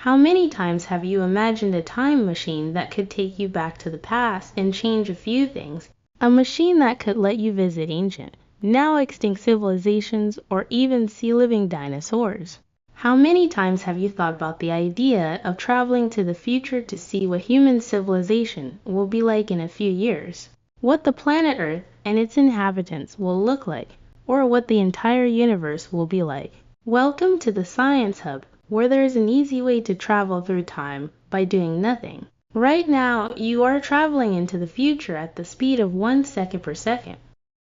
How many times have you imagined a time machine that could take you back to the past and change a few things? A machine that could let you visit ancient, now extinct civilizations or even see living dinosaurs. How many times have you thought about the idea of traveling to the future to see what human civilization will be like in a few years? What the planet Earth and its inhabitants will look like, or what the entire universe will be like? Welcome to the Science Hub, where there is an easy way to travel through time by doing nothing. Right now, you are traveling into the future at the speed of 1 second per second.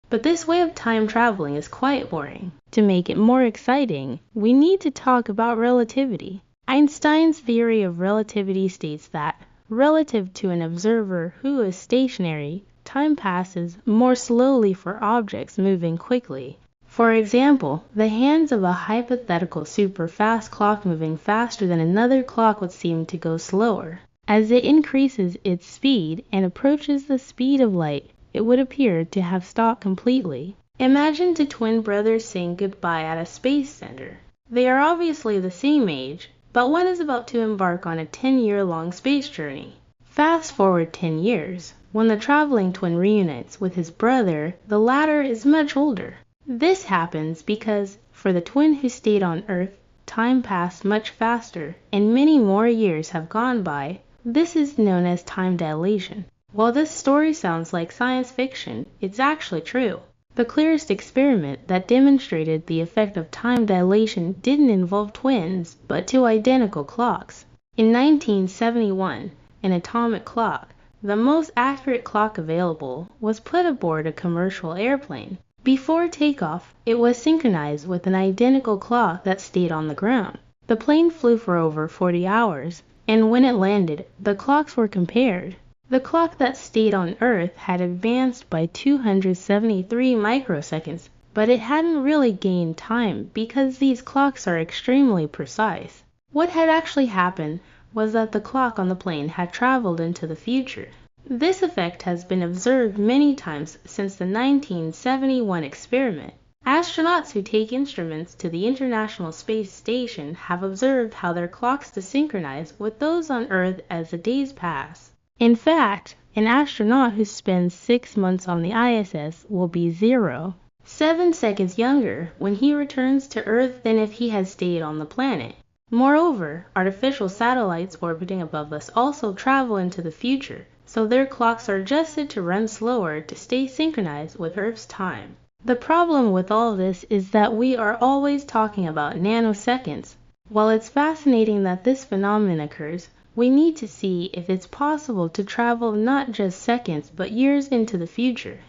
But this way of time traveling is quite boring. To make it more exciting, we need to talk about relativity. Einstein's theory of relativity states that, relative to an observer who is stationary, time passes more slowly for objects moving quickly. For example, the hands of a hypothetical super-fast clock moving faster than another clock would seem to go slower. As it increases its speed and approaches the speed of light, it would appear to have stopped completely. Imagine two twin brothers saying goodbye at a space center. They are obviously the same age, but one is about to embark on a 10-year-long space journey. Fast forward 10 years. When the traveling twin reunites with his brother, the latter is much older. This happens because, for the twin who stayed on Earth, time passed much faster, and many more years have gone by. This is known as time dilation. While this story sounds like science fiction, it's actually true. The clearest experiment that demonstrated the effect of time dilation didn't involve twins, but two identical clocks. In 1971, an atomic clock, the most accurate clock available, was put aboard a commercial airplane. Before takeoff, it was synchronized with an identical clock that stayed on the ground. The plane flew for over 40 hours, and when it landed, the clocks were compared. The clock that stayed on Earth had advanced by 273 microseconds, but it hadn't really gained time because these clocks are extremely precise. What had actually happened was that the clock on the plane had traveled into the future. This effect has been observed many times since the 1971 experiment. Astronauts who take instruments to the International Space Station have observed how their clocks desynchronize with those on Earth as the days pass. In fact, an astronaut who spends 6 months on the ISS will be 0.7 seconds younger when he returns to Earth than if he had stayed on the planet. Moreover, artificial satellites orbiting above us also travel into the future, so their clocks are adjusted to run slower to stay synchronized with Earth's time. The problem with all this is that we are always talking about nanoseconds. While it's fascinating that this phenomenon occurs, we need to see if it's possible to travel not just seconds but years into the future.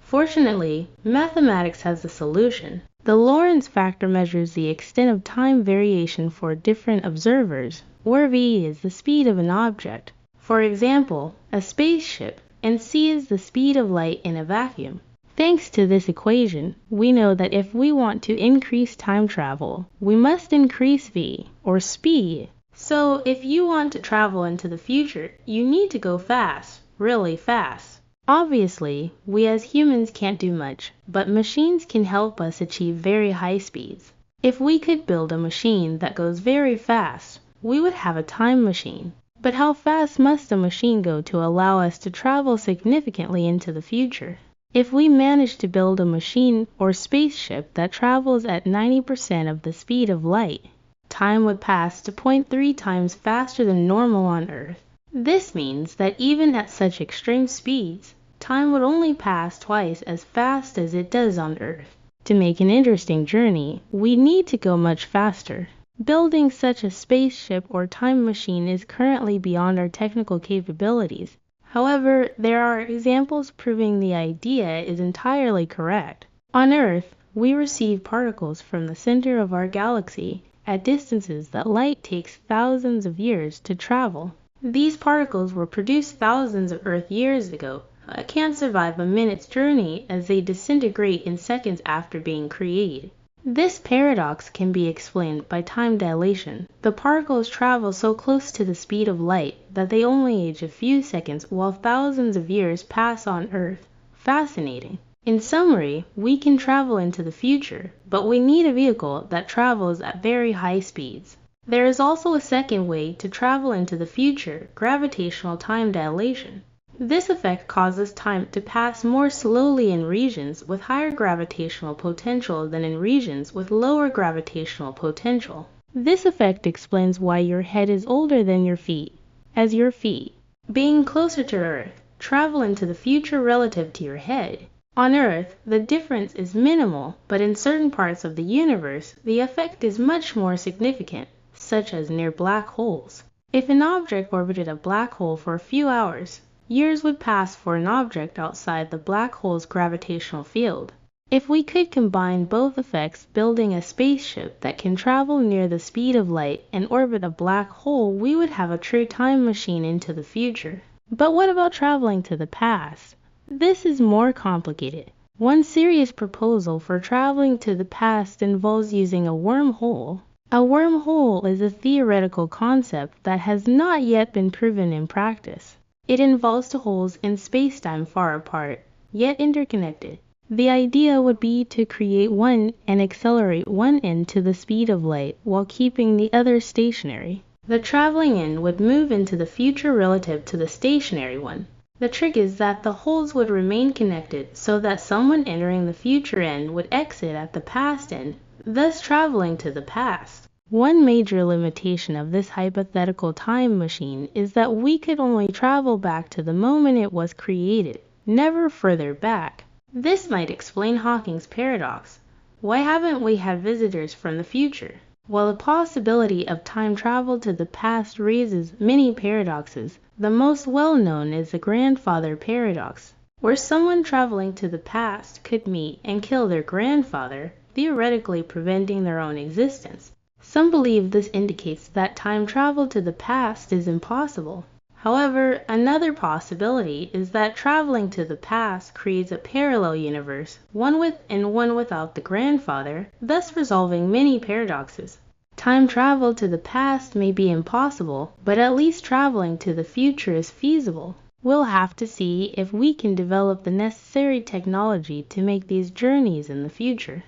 Fortunately, mathematics has a solution. The Lorentz factor measures the extent of time variation for different observers, where v is the speed of an object. For example, a spaceship, and c is the speed of light in a vacuum. Thanks to this equation, we know that if we want to increase time travel, we must increase v, or speed. So if you want to travel into the future, you need to go fast, really fast. Obviously, we as humans can't do much, but machines can help us achieve very high speeds. If we could build a machine that goes very fast, we would have a time machine. But how fast must a machine go to allow us to travel significantly into the future? If we manage to build a machine or spaceship that travels at 90% of the speed of light, time would pass 2.3 times faster than normal on Earth. This means that even at such extreme speeds, time would only pass twice as fast as it does on Earth. To make an interesting journey, we need to go much faster. Building such a spaceship or time machine is currently beyond our technical capabilities. However, there are examples proving the idea is entirely correct. On Earth, we receive particles from the center of our galaxy at distances that light takes thousands of years to travel. These particles were produced thousands of Earth years ago, but can't survive a minute's journey as they disintegrate in seconds after being created. This paradox can be explained by time dilation. The particles travel so close to the speed of light that they only age a few seconds while thousands of years pass on Earth. Fascinating. In summary, we can travel into the future, but we need a vehicle that travels at very high speeds. There is also a second way to travel into the future, gravitational time dilation. This effect causes time to pass more slowly in regions with higher gravitational potential than in regions with lower gravitational potential. This effect explains why your head is older than your feet, as your feet, being closer to Earth, travel into the future relative to your head. On Earth, the difference is minimal, but in certain parts of the universe, the effect is much more significant, such as near black holes. If an object orbited a black hole for a few hours, years would pass for an object outside the black hole's gravitational field. If we could combine both effects, building a spaceship that can travel near the speed of light and orbit a black hole, we would have a true time machine into the future. But what about traveling to the past? This is more complicated. One serious proposal for traveling to the past involves using a wormhole. A wormhole is a theoretical concept that has not yet been proven in practice. It involves two holes in space-time far apart, yet interconnected. The idea would be to create one and accelerate one end to the speed of light while keeping the other stationary. The traveling end would move into the future relative to the stationary one. The trick is that the holes would remain connected so that someone entering the future end would exit at the past end, thus traveling to the past. One major limitation of this hypothetical time machine is that we could only travel back to the moment it was created, never further back. This might explain Hawking's paradox. Why haven't we had visitors from the future? While the possibility of time travel to the past raises many paradoxes, the most well-known is the grandfather paradox, where someone traveling to the past could meet and kill their grandfather, theoretically preventing their own existence. Some believe this indicates that time travel to the past is impossible. However, another possibility is that traveling to the past creates a parallel universe, one with and one without the grandfather, thus resolving many paradoxes. Time travel to the past may be impossible, but at least traveling to the future is feasible. We'll have to see if we can develop the necessary technology to make these journeys in the future.